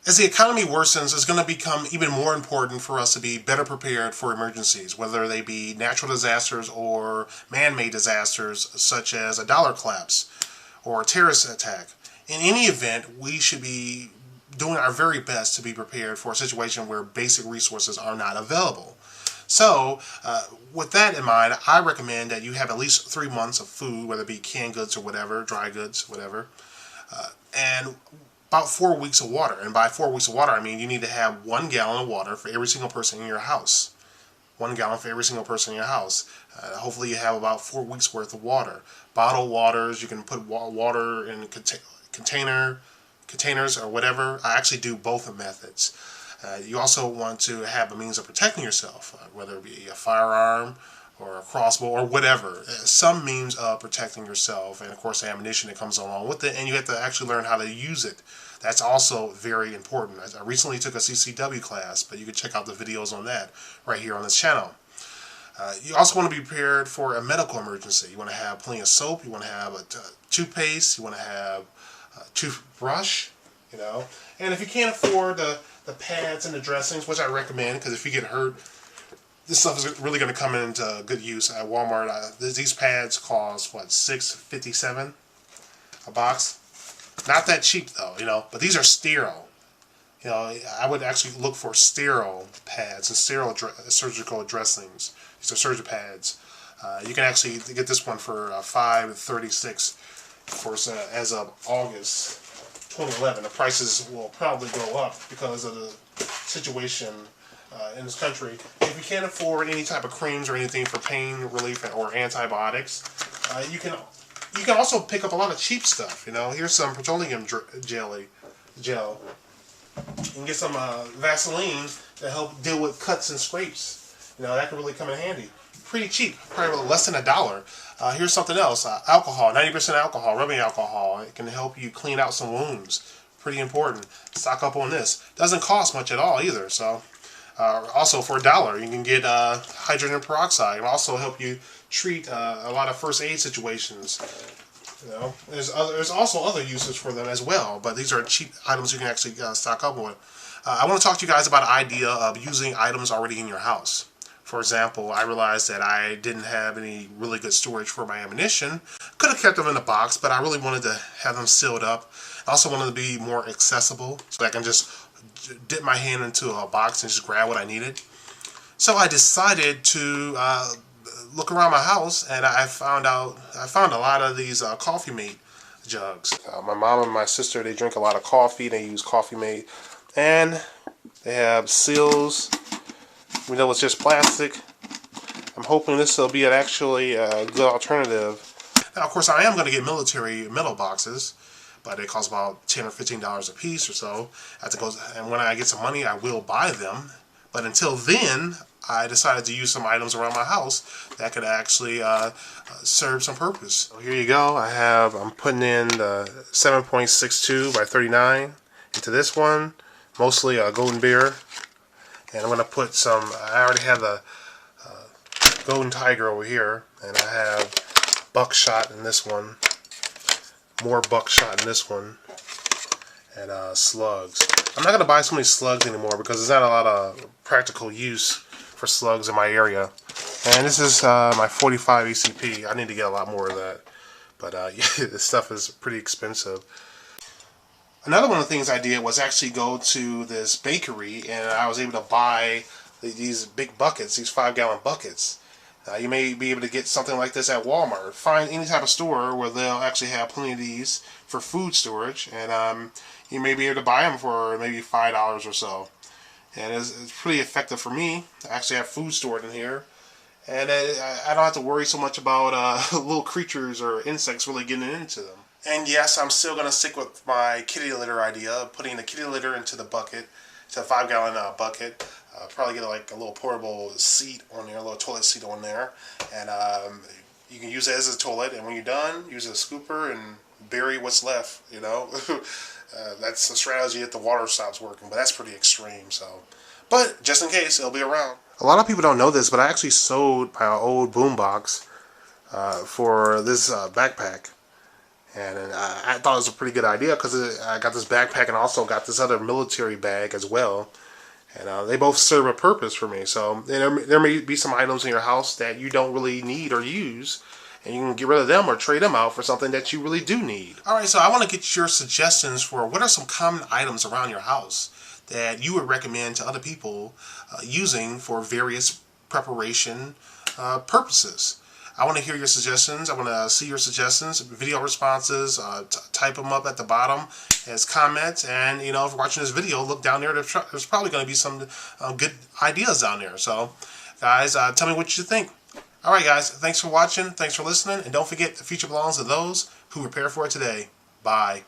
As the economy worsens, it's going to become even more important for us to be better prepared for emergencies, whether they be natural disasters or man-made disasters such as a dollar collapse or a terrorist attack. In any event, we should be doing our very best to be prepared for a situation where basic resources are not available. So, with that in mind, I recommend that you have at least 3 months of food, whether it be canned goods or whatever, dry goods, whatever, and about 4 weeks of water. And by 4 weeks of water, I mean you need to have 1 gallon of water for every single person in your house. 1 gallon for every single person in your house. Hopefully you have about 4 weeks worth of water. Bottled waters, you can put water in containers or whatever. I actually do both methods. You also want to have a means of protecting yourself, whether it be a firearm or a crossbow or whatever. Some means of protecting yourself, and of course the ammunition that comes along with it, and you have to actually learn how to use it. That's also very important. I recently took a CCW class, but you can check out the videos on that right here on this channel. You also want to be prepared for a medical emergency. You want to have plenty of soap, you want to have a toothpaste, you want to have a toothbrush, you know. And if you can't afford the pads and the dressings, which I recommend, because if you get hurt, this stuff is really going to come into good use at Walmart. These pads cost, what, $6.57 a box? Not that cheap though, you know, but these are sterile. You know, I would actually look for sterile pads and sterile surgical dressings. These are surgical pads. You can actually get this one for $5.36 for as of August 2011. The prices will probably go up because of the situation in this country. If you can't afford any type of creams or anything for pain relief or antibiotics, you can also pick up a lot of cheap stuff. You know, here's some petroleum gel. You can get some Vaseline to help deal with cuts and scrapes. You know, that can really come in handy. Pretty cheap, probably less than $1. Here's something else: alcohol, 90% alcohol, rubbing alcohol. It can help you clean out some wounds. Pretty important. Stock up on this. Doesn't cost much at all either. So, also for $1, you can get hydrogen peroxide. It will also help you treat a lot of first aid situations. You know, there's also other uses for them as well, but these are cheap items you can actually stock up on. I want to talk to you guys about an idea of using items already in your house. For example, I realized that I didn't have any really good storage for my ammunition. Could have kept them in a box, but I really wanted to have them sealed up. I also wanted to be more accessible, so I can just dip my hand into a box and just grab what I needed. So I decided to look around my house, and I found a lot of these Coffee Mate jugs. My mom and my sister, they drink a lot of coffee. They use Coffee Mate, and they have seals. We know it's just plastic. I'm hoping this will be actually a good alternative. Now, of course, I am going to get military metal boxes, but they cost about $10 or $15 a piece or so. And when I get some money, I will buy them. But until then, I decided to use some items around my house that could actually serve some purpose. So here you go. I'm putting in the 7.62 by 39 into this one, mostly a Golden Bear. And I'm going to put some, I already have the Golden Tiger over here, and I have buckshot in this one, more buckshot in this one, and slugs. I'm not going to buy so many slugs anymore because there's not a lot of practical use for slugs in my area. And this is my 45 ACP. I need to get a lot more of that. But yeah, this stuff is pretty expensive. Another one of the things I did was actually go to this bakery, and I was able to buy these big buckets, these 5-gallon buckets. You may be able to get something like this at Walmart. Find any type of store where they'll actually have plenty of these for food storage, and you may be able to buy them for maybe $5 or so. And it's pretty effective for me. I actually have food stored in here, and I don't have to worry so much about little creatures or insects really getting into them. And yes, I'm still going to stick with my kitty litter idea of putting the kitty litter into the bucket. It's a 5-gallon bucket. Probably get like a little portable seat on there, a little toilet seat on there. And you can use it as a toilet. And when you're done, use a scooper and bury what's left, you know. That's a strategy if the water stops working, but that's pretty extreme. So, but just in case, it'll be around. A lot of people don't know this, but I actually sold my old boombox for this backpack. And I thought it was a pretty good idea because I got this backpack and also got this other military bag as well. And they both serve a purpose for me. So there may be some items in your house that you don't really need or use, and you can get rid of them or trade them out for something that you really do need. All right, so I want to get your suggestions for what are some common items around your house that you would recommend to other people using for various preparation purposes. I want to hear your suggestions. I want to see your suggestions, video responses. Type them up at the bottom as comments. And, if you're watching this video, look down there. There's probably going to be some good ideas down there. So, guys, tell me what you think. All right, guys. Thanks for watching. Thanks for listening. And don't forget, the future belongs to those who prepare for it today. Bye.